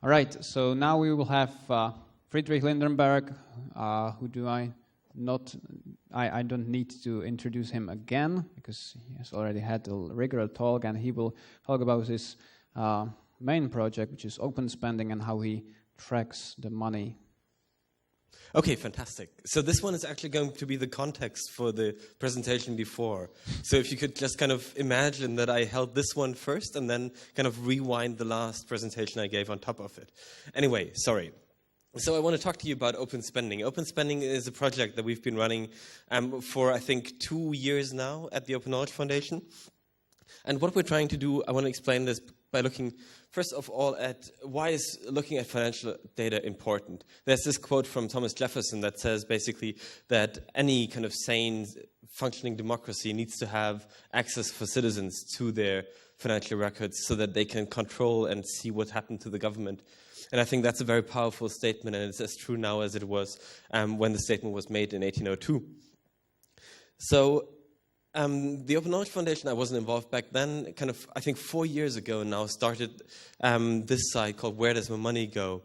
All right, so now we will have Friedrich Lindenberg, who do I not, I don't need to introduce him again because he has already had a regular talk, and he will talk about his main project, which is OpenSpending, and how he tracks the money. Okay, fantastic. So this one is actually going to be the context for the presentation before. So if you could just kind of imagine that I held this one first and then kind of rewind the last presentation I gave on top of it. Anyway, sorry. So I want to talk to you about OpenSpending. OpenSpending is a project that we've been running for, I think, 2 years now at the Open Knowledge Foundation. And what we're trying to do, I want to explain this by looking, first of all, at why is looking at financial data important. There's this quote from Thomas Jefferson that says basically that any kind of sane, functioning democracy needs to have access for citizens to their financial records so that they can control and see what happened to the government. And I think that's a very powerful statement, and it's as true now as it was when the statement was made in 1802. So the Open Knowledge Foundation, I wasn't involved back then, kind of, I think 4 years ago now, started this site called Where Does My Money Go?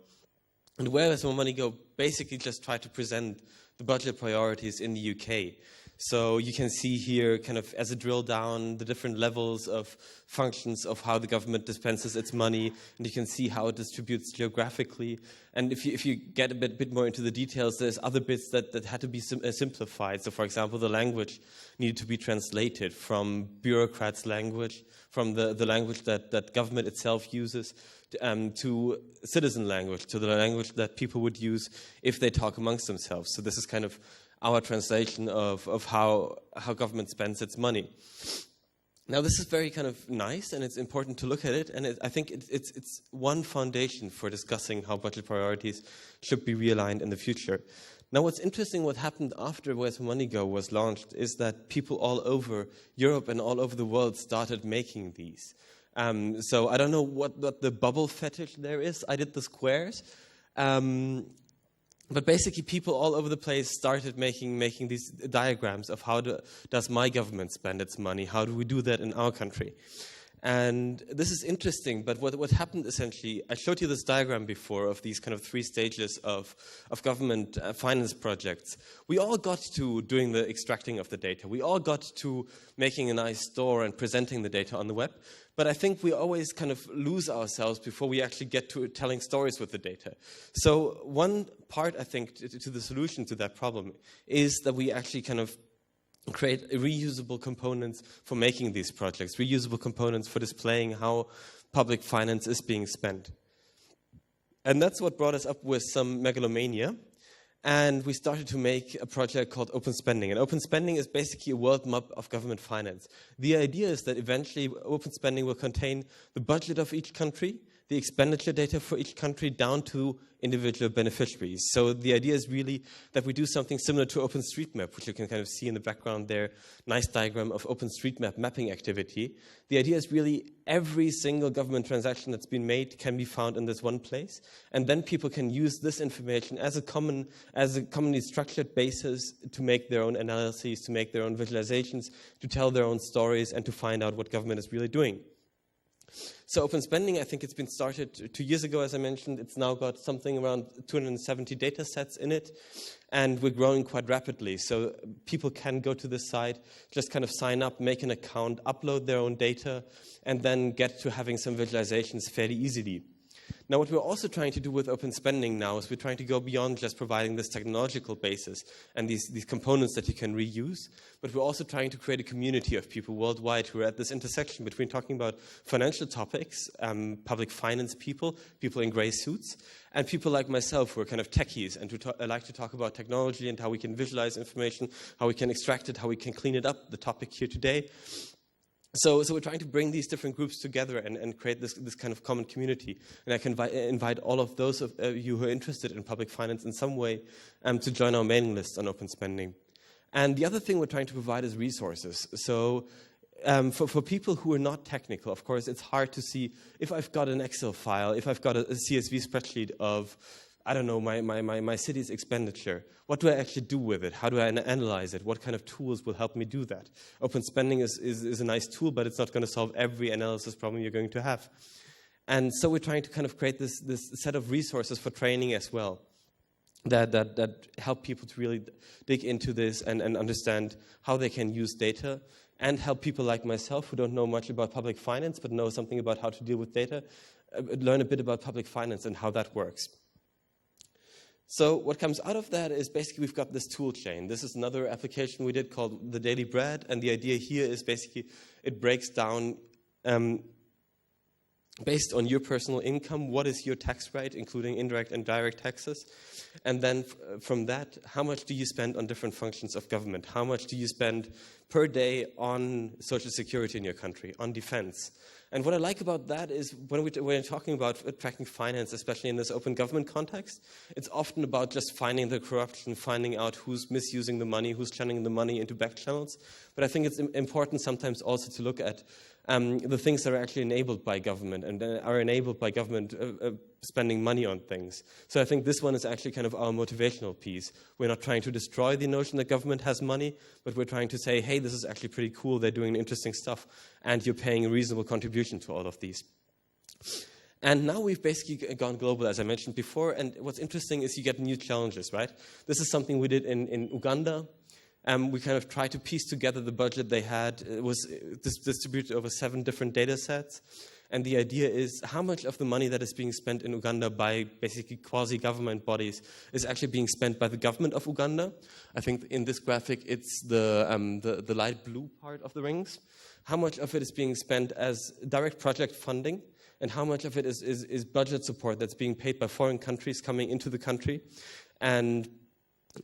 And Where Does My Money Go basically just tried to present the budget priorities in the UK. So you can see here, kind of as a drill down, the different levels of functions of how the government dispenses its money, and you can see how it distributes geographically. And if you get a bit more into the details, there's other bits that had to be simplified. So, for example, the language needed to be translated from bureaucrats' language, from the language that government itself uses, to citizen language, to the language that people would use if they talk amongst themselves. So this is kind of our translation of how government spends its money. Now, this is very kind of nice, and it's important to look at it, and I think it's one foundation for discussing how budget priorities should be realigned in the future. Now, what's interesting, what happened after Where's My Money Go was launched, is that people all over Europe and all over the world started making these. So I don't know what the bubble fetish there is. I did the squares. But basically, people all over the place started making these diagrams of how does my government spend its money? How do we do that in our country? And this is interesting, but what happened essentially, I showed you this diagram before of these kind of 3 stages of government finance projects. We all got to doing the extracting of the data. We all got to making a nice store and presenting the data on the web. But I think we always kind of lose ourselves before we actually get to telling stories with the data. So one part, I think, to the solution to that problem is that we actually kind of create reusable components for making these projects, reusable components for displaying how public finance is being spent. And that's what brought us up with some megalomania. And we started to make a project called OpenSpending. And OpenSpending is basically a world map of government finance. The idea is that eventually OpenSpending will contain the budget of each country, the expenditure data for each country, down to individual beneficiaries. So the idea is really that we do something similar to OpenStreetMap, which you can kind of see in the background there, nice diagram of OpenStreetMap mapping activity. The idea is really every single government transaction that's been made can be found in this one place, and then people can use this information as a commonly structured basis to make their own analyses, to make their own visualizations, to tell their own stories, and to find out what government is really doing. So OpenSpending, I think it's been started 2 years ago, as I mentioned. It's now got something around 270 data sets in it, and we're growing quite rapidly. So people can go to this site, just kind of sign up, make an account, upload their own data, and then get to having some visualizations fairly easily. Now, what we're also trying to do with OpenSpending now is we're trying to go beyond just providing this technological basis and these components that you can reuse, but we're also trying to create a community of people worldwide who are at this intersection between talking about financial topics, public finance people in gray suits, and people like myself who are kind of techies and who like to talk about technology and how we can visualize information, how we can extract it, how we can clean it up, the topic here today. So we're trying to bring these different groups together and create this kind of common community. And I can invite all of those of you who are interested in public finance in some way to join our mailing list on OpenSpending. And the other thing we're trying to provide is resources. So for people who are not technical, of course, it's hard to see if I've got an Excel file, if I've got a CSV spreadsheet of, I don't know, my city's expenditure. What do I actually do with it? How do I analyze it? What kind of tools will help me do that? OpenSpending is a nice tool, but it's not going to solve every analysis problem you're going to have. And so we're trying to kind of create this set of resources for training as well that help people to really dig into this and understand how they can use data, and help people like myself who don't know much about public finance but know something about how to deal with data, learn a bit about public finance and how that works. So what comes out of that is basically we've got this tool chain. This is another application we did called The Daily Bread, and the idea here is basically it breaks down based on your personal income, what is your tax rate, including indirect and direct taxes, and then from that, how much do you spend on different functions of government? How much do you spend per day on social security in your country, on defense? And what I like about that is when we're talking about tracking finance, especially in this open government context, it's often about just finding the corruption, finding out who's misusing the money, who's channeling the money into back channels. But I think it's important sometimes also to look at the things that are actually enabled by government and are enabled by government spending money on things. So I think this one is actually kind of our motivational piece. We're not trying to destroy the notion that government has money, but we're trying to say, hey, this is actually pretty cool, they're doing interesting stuff, and you're paying a reasonable contribution to all of these. And now we've basically gone global, as I mentioned before, and what's interesting is you get new challenges, right? This is something we did in Uganda. We kind of tried to piece together the budget they had. It was distributed over 7 different data sets. And the idea is how much of the money that is being spent in Uganda by basically quasi-government bodies is actually being spent by the government of Uganda. I think in this graphic it's the light blue part of the rings. How much of it is being spent as direct project funding, and how much of it is budget support that's being paid by foreign countries coming into the country, and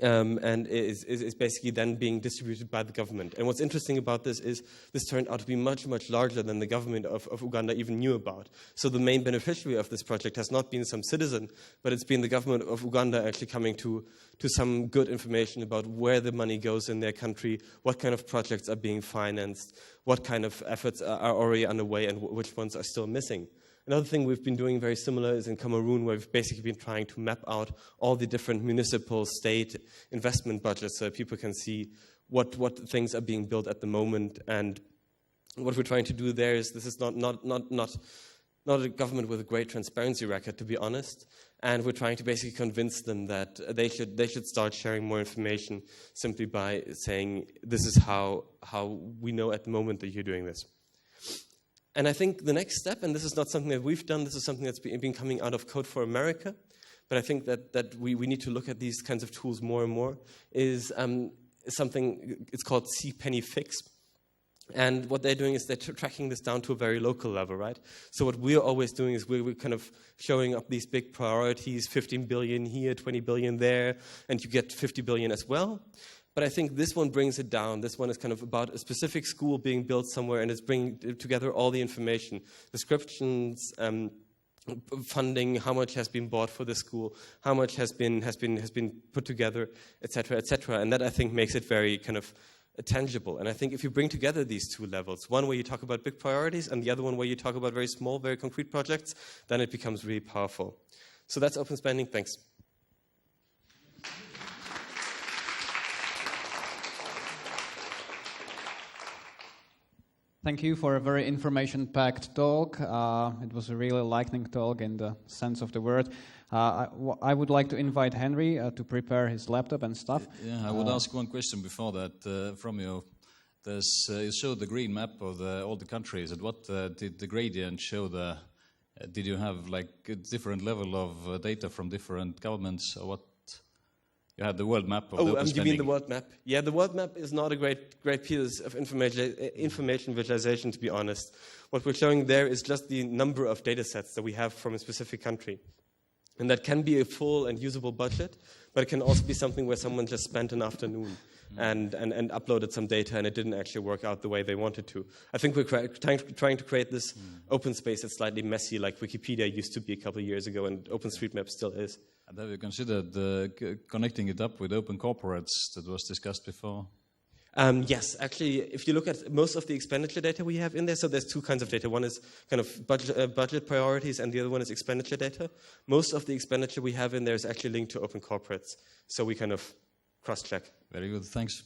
is basically then being distributed by the government. And what's interesting about this is this turned out to be much, much larger than the government of Uganda even knew about. So the main beneficiary of this project has not been some citizen, but it's been the government of Uganda actually coming to some good information about where the money goes in their country, what kind of projects are being financed, what kind of efforts are already underway, and which ones are still missing. Another thing we've been doing very similar is in Cameroon, where we've basically been trying to map out all the different municipal, state investment budgets so people can see what things are being built at the moment. And what we're trying to do there is this is not a government with a great transparency record, to be honest. And we're trying to basically convince them that they should start sharing more information simply by saying this is how we know at the moment that you're doing this. And I think the next step, and this is not something that we've done, this is something that's been coming out of Code for America, but I think that we need to look at these kinds of tools more and more, is something, it's called C-Penny Fix. And what they're doing is they're tracking this down to a very local level, right? So what we're always doing is we're kind of showing up these big priorities, 15 billion here, 20 billion there, and you get 50 billion as well. But I think this one brings it down. This one is kind of about a specific school being built somewhere, and it's bringing together all the information, descriptions, funding, how much has been bought for the school, how much has been put together, etc., etc. And that, I think, makes it very kind of tangible. And I think if you bring together these two levels, one where you talk about big priorities and the other one where you talk about very small, very concrete projects, then it becomes really powerful. So that's OpenSpending. Thanks. Thank you for a very information-packed talk. It was a really lightning talk in the sense of the word. I would like to invite Henry to prepare his laptop and stuff. Yeah, I would ask one question before that from you. You showed the green map of all the countries. And what did the gradient show? Did you have like a different level of data from different governments, or what? You had the world map of the OpenSpending. You mean the world map? Yeah, the world map is not a great piece of information visualization, to be honest. What we're showing there is just the number of data sets that we have from a specific country. And that can be a full and usable budget, but it can also be something where someone just spent an afternoon and uploaded some data and it didn't actually work out the way they wanted to. I think we're trying to create this open space that's slightly messy, like Wikipedia used to be a couple of years ago, and OpenStreetMap still is. And have you considered connecting it up with open corporates that was discussed before? Yes, actually, if you look at most of the expenditure data we have in there, so there's two kinds of data. One is kind of budget priorities, and the other one is expenditure data. Most of the expenditure we have in there is actually linked to open corporates, so we kind of cross-check. Very good, thanks.